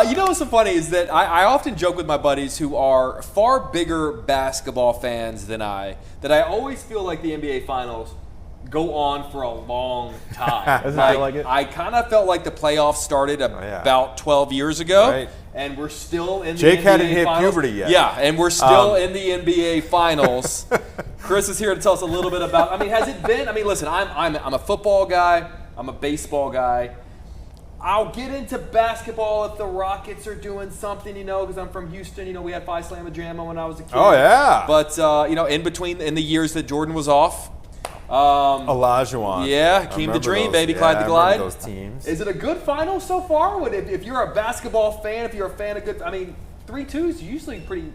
You know what's so funny is that I often joke with my buddies who are far bigger basketball fans than I, that I always feel like the NBA Finals go on for a long time. Doesn't feel like it? I kind of felt like the playoffs started about 12 years ago, Right. and we're still in the Jake NBA hadn't hit Finals. puberty yet. Yeah, and we're still in the NBA Finals. Chris is here to tell us a little bit about. I mean, has it been? I mean, listen, I'm a football guy. I'm a baseball guy. I'll get into basketball if the Rockets are doing something, because I'm from Houston. We had Phi Slamma Jamma when I was a kid. Oh, yeah. But in the years that Jordan was off. Olajuwon. Yeah, Keem the Dream, baby, Clyde the Glide. Those teams. Is it a good final so far? If you're a basketball fan, if you're a fan of good, 3-2 is usually pretty.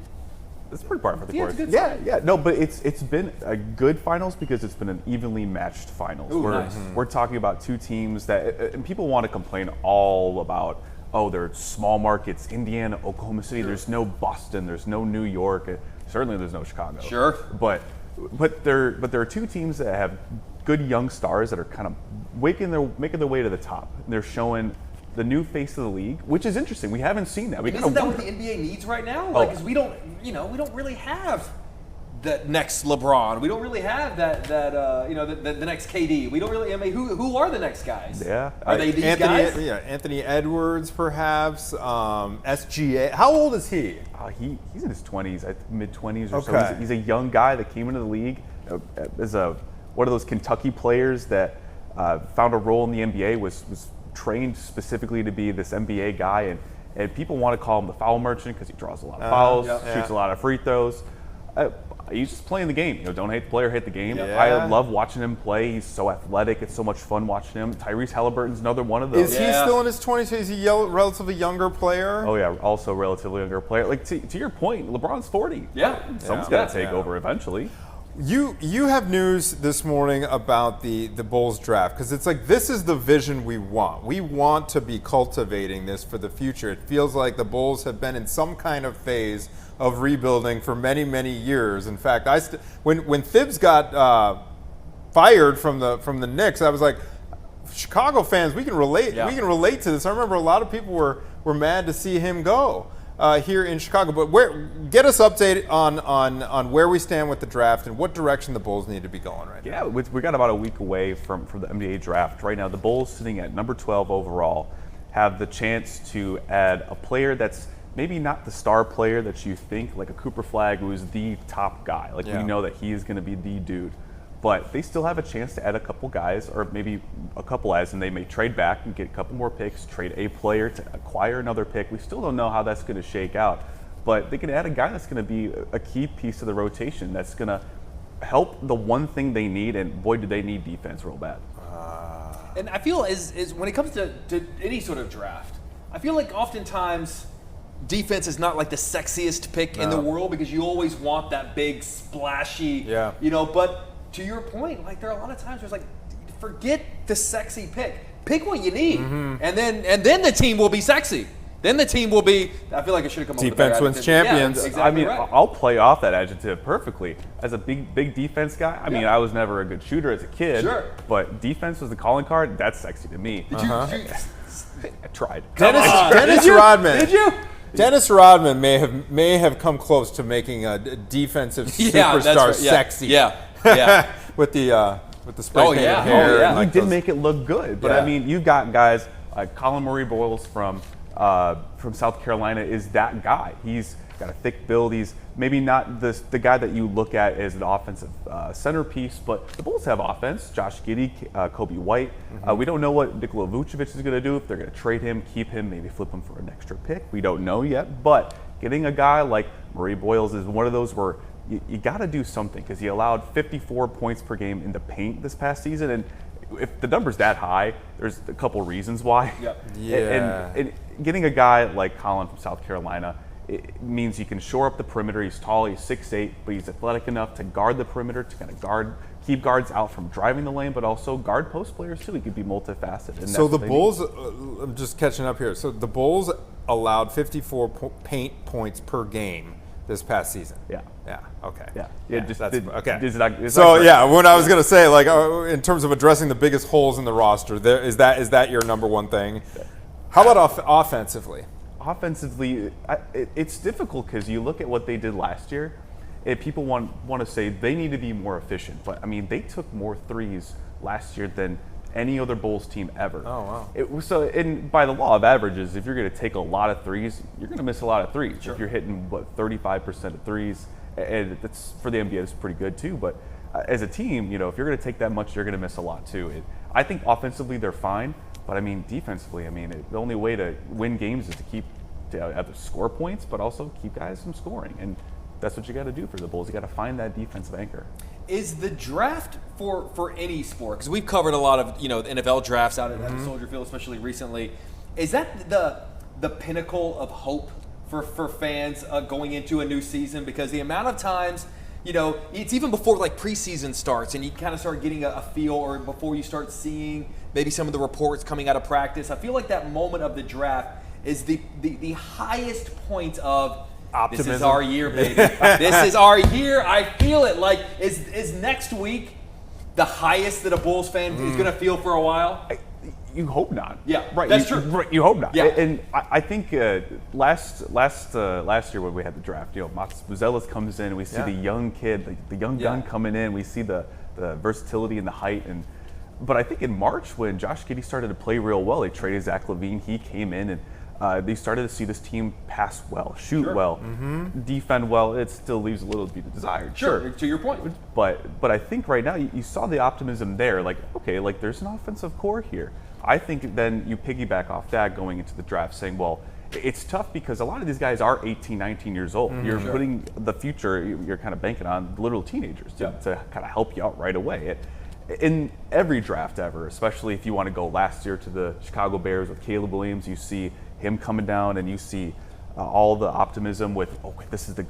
It's pretty par for the course. It's a good Yeah, sign. yeah. No, but it's been a good finals because it's been an evenly matched finals. Ooh, nice. We're talking about two teams that, and people want to complain all about, they're small markets, Indiana, Oklahoma City. Sure. There's no Boston. There's no New York. Certainly, there's no Chicago. Sure. But there are two teams that have good young stars that are kind of making their way to the top. They're showing the new face of the league, which is interesting. We haven't seen that. Isn't that what the NBA needs right now? Because we don't really have that next LeBron. We don't really have the next KD. We don't really. Who are the next guys? Yeah, are they these guys? Yeah, Anthony Edwards, perhaps. SGA. How old is he? He's in his 20s, mid-20s or Okay. so. He's a young guy that came into the league as one of those Kentucky players that found a role in the NBA, was trained specifically to be this NBA guy, and people want to call him the foul merchant because he draws a lot of fouls, shoots a lot of free throws. He's just playing the game. Don't hate the player, hate the game. Yeah. I love watching him play. He's so athletic. It's so much fun watching him. Tyrese Halliburton's another one of those. Is he still in his 20s? Is he a relatively younger player? Oh yeah, also relatively younger player. Like to your point, LeBron's 40. Yeah. Someone's got to take over eventually. You have news this morning about the Bulls draft, because it's like, this is the vision we want. We want to be cultivating this for the future. It feels like the Bulls have been in some kind of phase of rebuilding for many, many years. In fact, when Thibs got fired from the Knicks, I was like, Chicago fans, we can relate. Yeah. We can relate to this. I remember a lot of people were mad to see him go here in Chicago. But get us updated on where we stand with the draft and what direction the Bulls need to be going right now. Yeah, we got about a week away from the NBA draft. Right now, the Bulls, sitting at number 12 overall, have the chance to add a player that's maybe not the star player that you think, like a Cooper Flagg, who is the top guy. Like, we know that he is going to be the dude. But they still have a chance to add a couple guys, or maybe a couple as, and they may trade back and get a couple more picks, trade a player to acquire another pick. We still don't know how that's going to shake out. But they can add a guy that's going to be a key piece of the rotation that's going to help the one thing they need, and boy, do they need defense real bad. And I feel is when it comes to any sort of draft, I feel like oftentimes defense is not like the sexiest pick in the world, because you always want that big splashy, but to your point, like, there are a lot of times where it's like, forget the sexy pick what you need, and then the team will be sexy. Then the team will be. I feel like I should have come up with a better Defense wins adjective. champions. Yeah, exactly I mean, right. I'll play off that adjective perfectly. As a big defense guy, I mean, I was never a good shooter as a kid, but defense was the calling card. That's sexy to me. Did you I tried. Dennis Rodman. Did you? Dennis Rodman may have come close to making a defensive superstar sexy. Yeah. with the spray painted hair. Oh, yeah. He Like did those- make it look good, but I mean, you've got guys like Colin Murray Boyles from South Carolina is that guy. He's got a thick build. He's maybe not the guy that you look at as an offensive centerpiece, but the Bulls have offense. Josh Giddey, Kobe White. We don't know what Nikola Vucevic is going to do, if they're going to trade him, keep him, maybe flip him for an extra pick. We don't know yet, but getting a guy like Murray Boyles is one of those where you got to do something, because he allowed 54 points per game in the paint this past season, and if the number's that high, there's a couple reasons why. And getting a guy like Colin from South Carolina, it means you can shore up the perimeter. He's tall, he's 6'8", but he's athletic enough to guard the perimeter, to kind of keep guards out from driving the lane, but also guard post players too. He could be multifaceted. And So the Bulls, I'm just catching up here. So the Bulls allowed 54 paint points per game this past season. Yeah. Okay. Yeah. Okay. It's So not yeah, when I was gonna say, like, in terms of addressing the biggest holes in the roster, is that your number one thing? How about offensively? offensively, it's difficult because you look at what they did last year, and people want to say they need to be more efficient. But, I mean, they took more threes last year than any other Bulls team ever. Oh, wow. And by the law of averages, if you're going to take a lot of threes, you're going to miss a lot of threes. Sure. If you're hitting, 35% of threes, and that's for the NBA, it's pretty good too. But as a team, if you're going to take that much, you're going to miss a lot too. I think offensively they're fine, but I mean defensively, the only way to win games is to have to score points, but also keep guys from scoring, and that's what you got to do for the Bulls. You got to find that defensive anchor. Is the draft for any sport, because we've covered a lot of NFL drafts out at Soldier Field, especially recently, is that the pinnacle of hope for fans going into a new season? Because the amount of times, it's even before like preseason starts and you kind of start getting a feel, or before you start seeing maybe some of the reports coming out of practice, I feel like that moment of the draft is the highest point of optimism. This is our year, baby. This is our year. I feel it. Like, is next week the highest that a Bulls fan is going to feel for a while? You hope not. Yeah, right. That's true. Right, you hope not. Yeah. And I think last year when we had the draft, Mats Buzelis comes in, and we see the young kid, the young gun coming in. We see the versatility and the height. But I think in March, when Josh Giddey started to play real well, they traded Zach LaVine. He came in, and they started to see this team pass well, shoot well, defend well. It still leaves a little to be desired. Sure, to your point. But I think right now you saw the optimism there. Like, okay, like there's an offensive core here. I think then you piggyback off that going into the draft, saying, well, it's tough because a lot of these guys are 18, 19 years old. You're putting the future, you're kind of banking on literal teenagers to kind of help you out right away. In every draft ever, especially if you want to go last year to the Chicago Bears with Caleb Williams, you see him coming down, and you see all the optimism with, this is the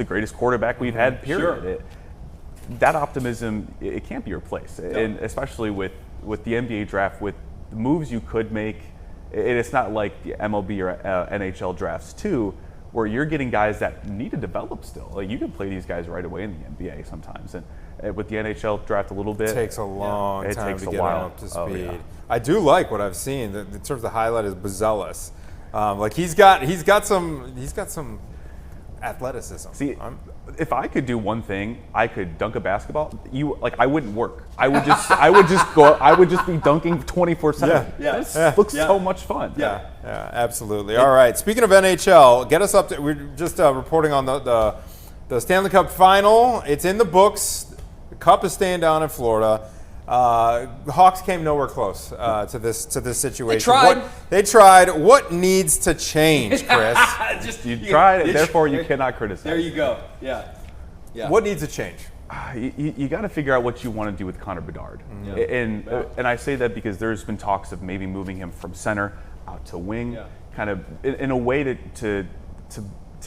greatest quarterback we've had, period. Sure. That optimism, it can't be replaced, and especially with the NBA draft, with the moves you could make. It's not like the MLB or NHL drafts too, where you're getting guys that need to develop still. Like, you can play these guys right away in the NBA sometimes, and with the NHL draft a little bit, it takes a long time to get them up to speed. Oh, yeah. I do like what I've seen. In terms of the highlight is Buzelis. Like he's got some athleticism. See, if I could do one thing, I could dunk a basketball. I wouldn't work. I would just be dunking 24/7. Yeah. This looks so much fun. Yeah, absolutely. All right. Speaking of NHL, get us up to. We're just reporting on the Stanley Cup final. It's in the books. The Cup is staying down in Florida. Hawks came nowhere close to this situation. They tried. What needs to change, Chris? You tried it, therefore you cannot criticize. There you go. Yeah. What needs to change? You got to figure out what you want to do with Connor Bedard, and I say that because there's been talks of maybe moving him from center out to wing, kind of in a way to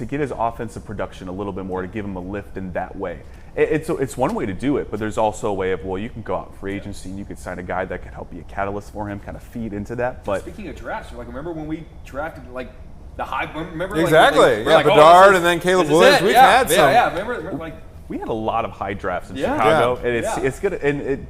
get his offensive production a little bit more, to give him a lift in that way. It's one way to do it, but there's also a way of, you can go out in free agency and you could sign a guy that could help be a catalyst for him, kind of feed into that. But speaking of drafts, remember when we drafted the high? Remember exactly, Bedard and then Caleb Williams. We've had some. Remember we had a lot of high drafts in Chicago, and it's good, and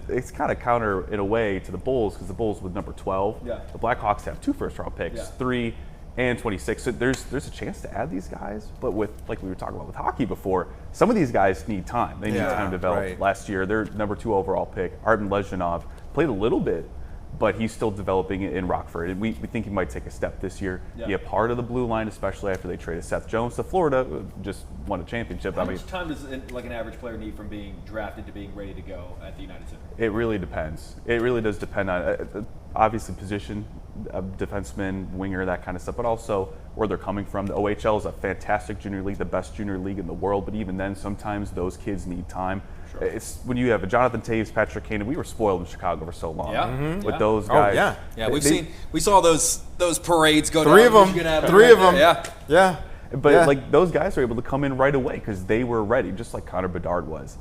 it's kind of counter in a way to the Bulls, because the Bulls with number 12, the Blackhawks have 2 first-round picks, 3 and 26. So there's a chance to add these guys, but with, like we were talking about with hockey before, some of these guys need time. They need time to develop. Right. Last year, their number 2 overall pick, Artem Lezhinov, played a little bit, but he's still developing it in Rockford. And we think he might take a step this year, be a part of the blue line, especially after they traded Seth Jones to Florida, just won a championship. How much time does an average player need from being drafted to being ready to go at the United Center? It really depends. It really does depend on, obviously, position, defenseman, winger, that kind of stuff, but also where they're coming from. The OHL is a fantastic junior league, the best junior league in the world, but even then, sometimes those kids need time. Sure. It's when you have a Jonathan Taves, Patrick Kane, we were spoiled in Chicago for so long with those guys. We saw those parades go Three down. Three of them. Yeah. But like those guys are able to come in right away because they were ready, just like Connor Bedard was.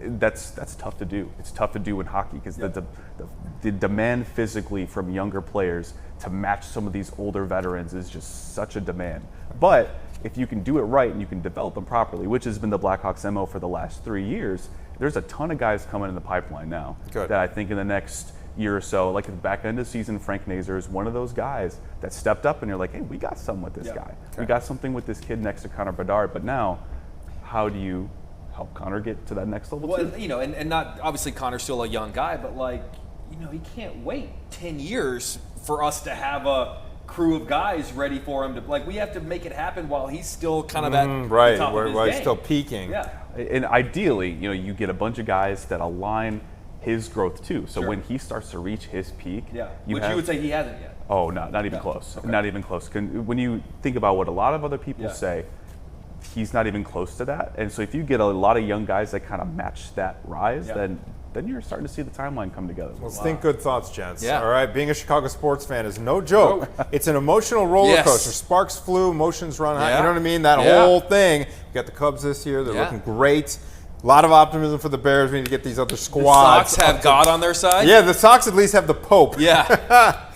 That's tough to do. It's tough to do in hockey because the demand physically from younger players to match some of these older veterans is just such a demand. But if you can do it right and you can develop them properly, which has been the Blackhawks' MO for the last 3 years, there's a ton of guys coming in the pipeline now that I think in the next year or so, like at the back end of the season, Frank Nazar is one of those guys that stepped up, and you're like, hey, we got something with this guy. We got something with this kid next to Connor Bedard. But now, how do you help Connor get to that next level? Well, and not obviously Connor's still a young guy, but like, he can't wait 10 years for us to have a crew of guys ready for him to, like, we have to make it happen while he's still kind of at the top of his while game. he's still peaking. Yeah. And ideally, you get a bunch of guys that align his growth too. So when he starts to reach his peak, you would say he hasn't yet. Oh, not even close. Okay. Not even close. When you think about what a lot of other people say, he's not even close to that. And so if you get a lot of young guys that kind of match that rise, then you're starting to see the timeline come together. Let's think good thoughts, gents. Yeah. All right, being a Chicago sports fan is no joke. It's an emotional roller coaster. Sparks flew, emotions run high. You know what I mean? That whole thing. You got the Cubs this year. They're looking great. A lot of optimism for the Bears. We need to get these other squads. The Sox have God on their side? Yeah, the Sox at least have the Pope. Yeah.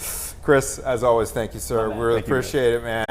Chris, as always, thank you, sir. We really appreciate it, man.